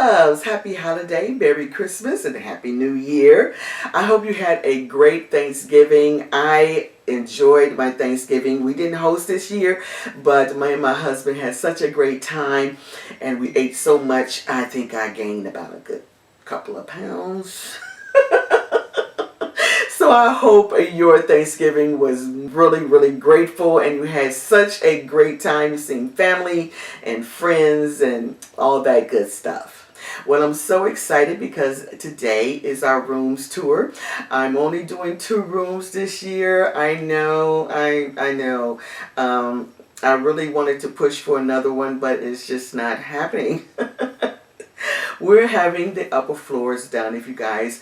loves, happy holiday, Merry Christmas, and Happy New Year. I hope you had a great Thanksgiving. I enjoyed my Thanksgiving. We didn't host this year, but my and my husband had such a great time, and we ate so much. I think I gained about a good couple of pounds. So I hope your Thanksgiving was really, really grateful and you had such a great time. You seen family and friends and all that good stuff. Well, I'm so excited because today is our rooms tour. I'm only doing 2 rooms this year. I know. I really wanted to push for another one, but it's just not happening. We're having the upper floors done. If you guys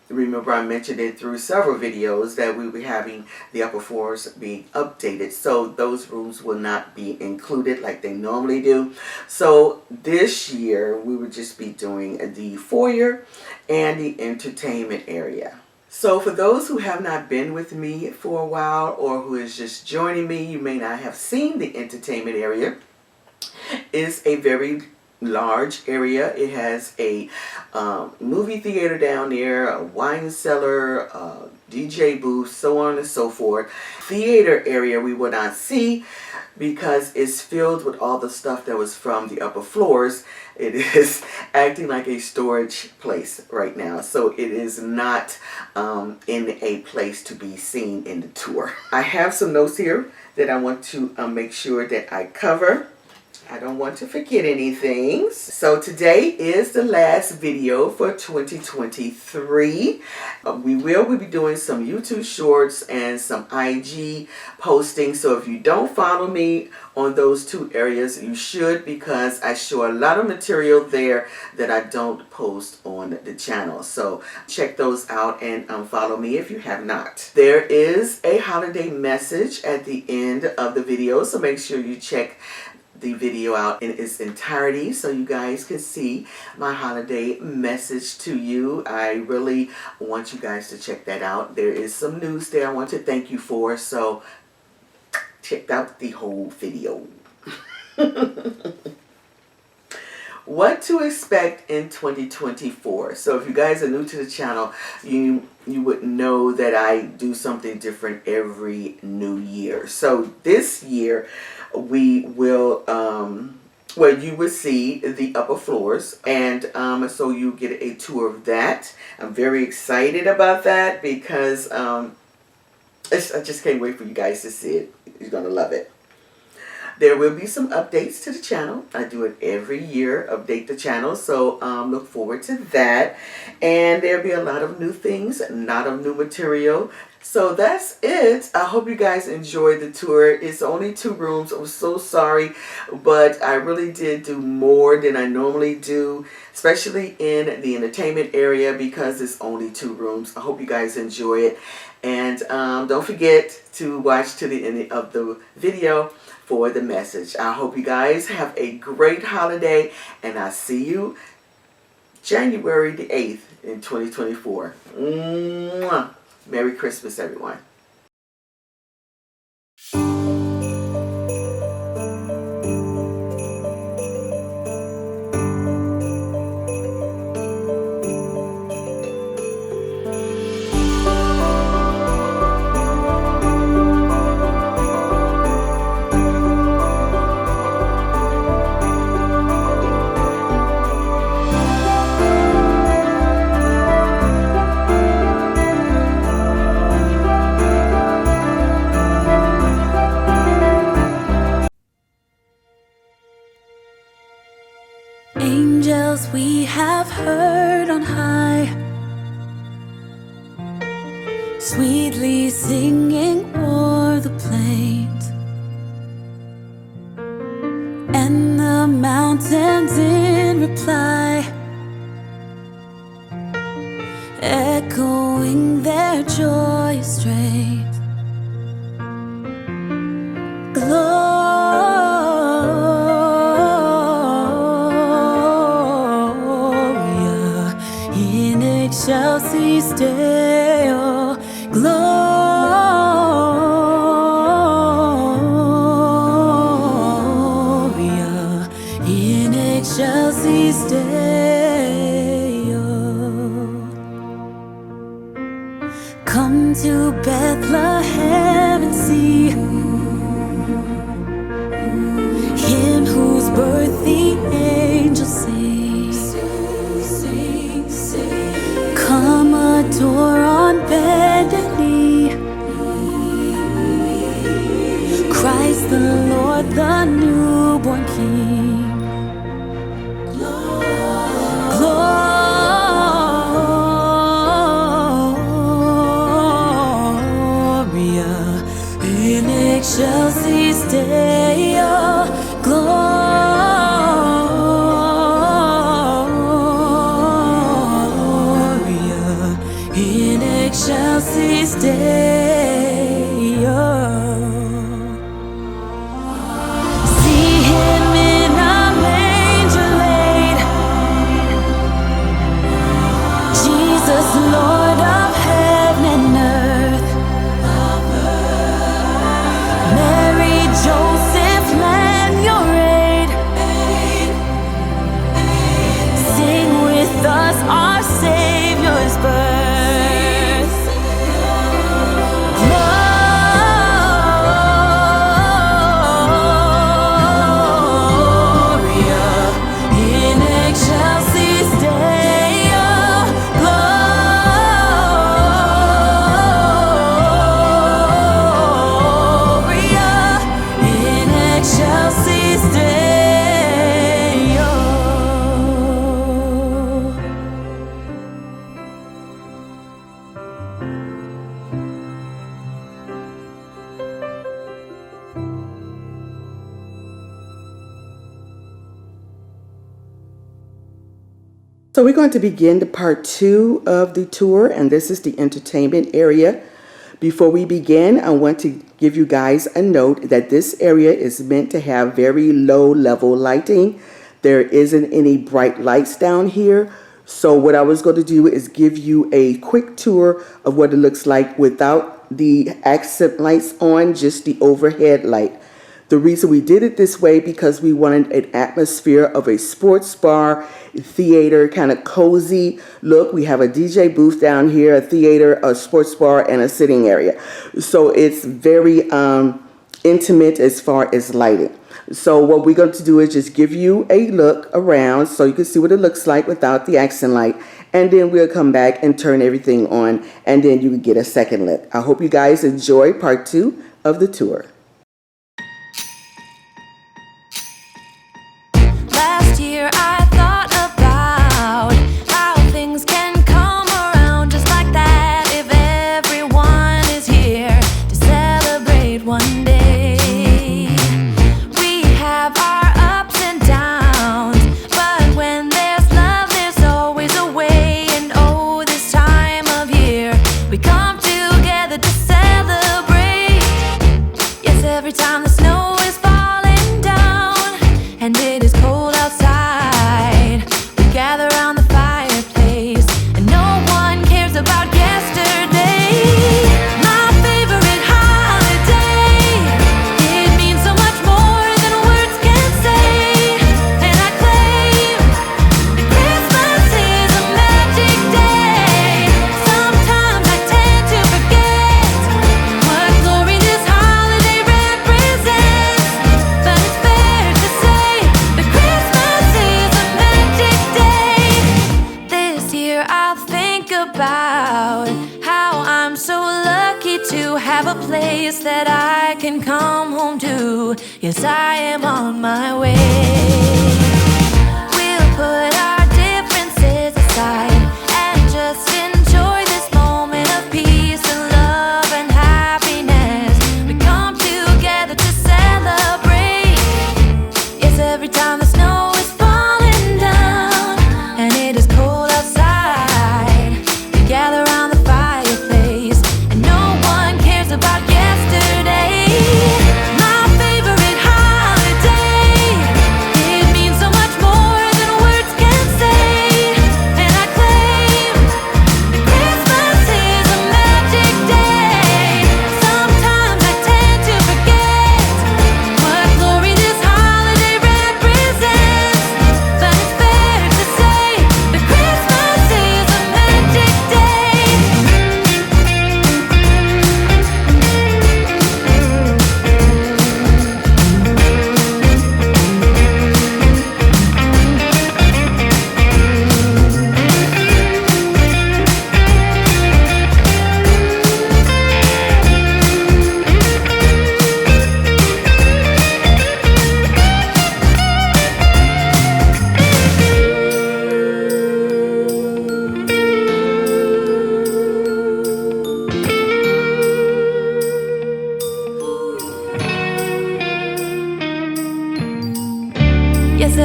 remember, I mentioned it through several videos that we were having the upper floors be updated. So those rooms will not be included like they normally do. So this year we would just be doing the foyer and the entertainment area. So for those who have not been with me for a while or who is just joining me, you may not have seen the entertainment area. It's a very large area. It has a movie theater down there, a wine cellar, a DJ booth, so on and so forth. Theater area we will not see because it's filled with all the stuff that was from the upper floors. It is acting like a storage place right now, so it is not in a place to be seen in the tour. I have some notes here that I want to make sure that I cover. I don't want to forget anything. So today is the last video for 2023. We will be doing some YouTube shorts and some IG posting. So if you don't follow me on those 2 areas, you should, because I show a lot of material there that I don't post on the channel. So check those out and follow me if you have not. There is a holiday message at the end of the video, so make sure you check the video out in its entirety so you guys can see my holiday message to you. I really want you guys to check that out. There is some news there I want to thank you for, so check out the whole video. What to expect in 2024. So if you guys are new to the channel, you would know that I do something different every new year. So this year we will well, you will see the upper floors, and so you get a tour of that. I'm very excited about that because I just can't wait for you guys to see it. You're gonna love it. There will be some updates to the channel. I do it every year, update the channel, so look forward to that. And there'll be a lot of new things, a lot of new material. So that's it. I hope you guys enjoyed the tour. It's only 2 rooms. I'm so sorry, but I really did do more than I normally do, especially in the entertainment area, because it's only 2 rooms. I hope you guys enjoy it. And don't forget to watch to the end of the video for the message. I hope you guys have a great holiday, and I'll see you January the 8th in 2024. Mwah. Merry Christmas, everyone. Angels we have heard on high, sweetly singing o'er the plains, and the mountains in reply, echoing their joyous strains. Excelsis Deo, Gloria in excelsis Deo. the Lord, the newborn King. Gloria in excelsis Deo. Gloria in excelsis Deo. See him in a manger laid, Jesus, Lord of heaven and earth. Mary, Joseph, lend your aid. Sing with us our Savior's birth. Gloria in excelsis Deo. Gloria in excelsis Deo. So we're going to begin the part 2 of the tour, and this is the entertainment area. Before we begin, I want to give you guys a note that this area is meant to have very low level lighting. There isn't any bright lights down here. So what I was going to do is give you a quick tour of what it looks like without the accent lights on, just the overhead light. The reason we did it this way because we wanted an atmosphere of a sports bar, theater, kind of cozy look. We have a DJ booth down here, a theater, a sports bar, and a sitting area. So it's very intimate as far as lighting. So what we're going to do is just give you a look around so you can see what it looks like without the accent light. And then we'll come back and turn everything on, and then you can get a second look. I hope you guys enjoy part 2 of the tour. Last year I thought about how things can come around just like that if everyone is here to celebrate one day. We have our ups and downs, but when there's love there's always a way. And oh, this time of year we come together to celebrate. Yes, every time the snow is falling down and it is cold outside, we gather around the fireplace and no one cares about yesterday. My favorite holiday, it means so much more than words can say. And I claim that Christmas is a magic day. Sometimes I tend to forget what glory this holiday represents, but it's fair to say that Christmas is a magic day. This year I'll think about how I'm so lucky to have a place that I can come home to. Yes, I am on my way. We'll put our differences aside and just enjoy this moment of peace and love and happiness. We come together to celebrate. Yes, every time the snow is falling down and it is cold outside, we gather around the fireplace and no one cares about yesterday. My favorite holiday, it means so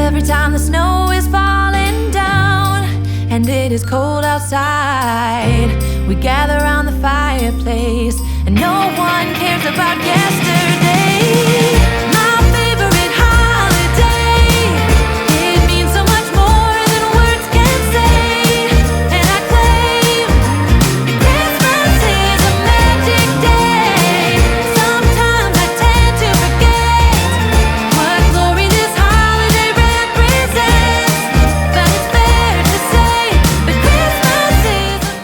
Every time the snow is falling down and it is cold outside, we gather around the fireplace and no one cares about yesterday. My favorite holiday, it means so much more than words can say. And I claim Christmas is a magic day. Sometimes I tend to forget what glory this holiday represents, but it's fair to say that Christmas is a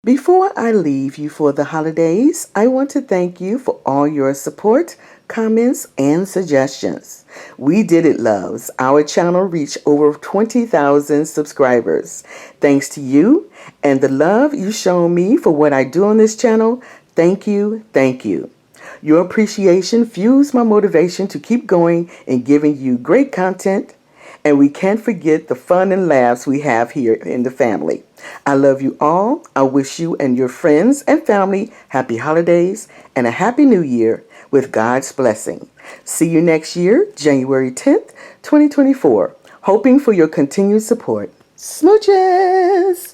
Before I leave you for the holidays, I want to thank you for all your support, comments, and suggestions. We did it, loves. Our channel reached over 20,000 subscribers. Thanks to you and the love you show me for what I do on this channel, thank you, thank you. Your appreciation fuels my motivation to keep going and giving you great content. And we can't forget the fun and laughs we have here in the family. I love you all. I wish you and your friends and family happy holidays and a happy new year with God's blessing. See you next year, January 10th, 2024. Hoping for your continued support. Smooches!